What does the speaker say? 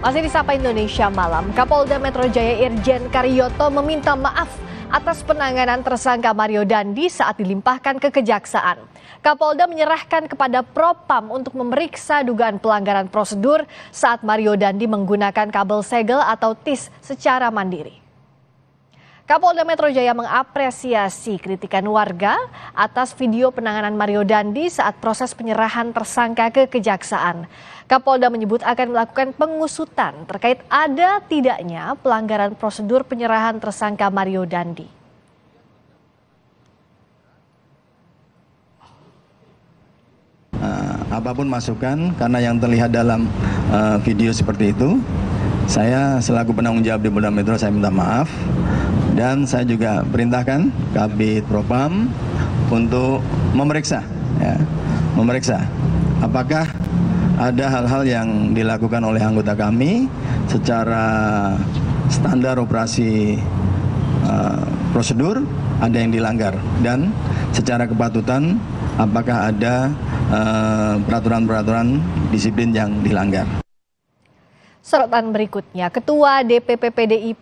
Masih di Sapa Indonesia Malam, Kapolda Metro Jaya Irjen Karyoto meminta maaf atas penanganan tersangka Mario Dandi saat dilimpahkan ke Kejaksaan. Kapolda menyerahkan kepada Propam untuk memeriksa dugaan pelanggaran prosedur saat Mario Dandi menggunakan kabel segel atau TIS secara mandiri. Kapolda Metro Jaya mengapresiasi kritikan warga atas video penanganan Mario Dandi saat proses penyerahan tersangka ke Kejaksaan. Kapolda menyebut akan melakukan pengusutan terkait ada tidaknya pelanggaran prosedur penyerahan tersangka Mario Dandi. Apapun masukan, karena yang terlihat dalam video seperti itu, saya selaku penanggung jawab di Polda Metro saya minta maaf. Dan saya juga perintahkan Kabid Propam untuk memeriksa apakah ada hal-hal yang dilakukan oleh anggota kami secara standar operasi prosedur ada yang dilanggar, dan secara kepatutan apakah ada peraturan-peraturan disiplin yang dilanggar. Sorotan berikutnya, Ketua DPP PDIP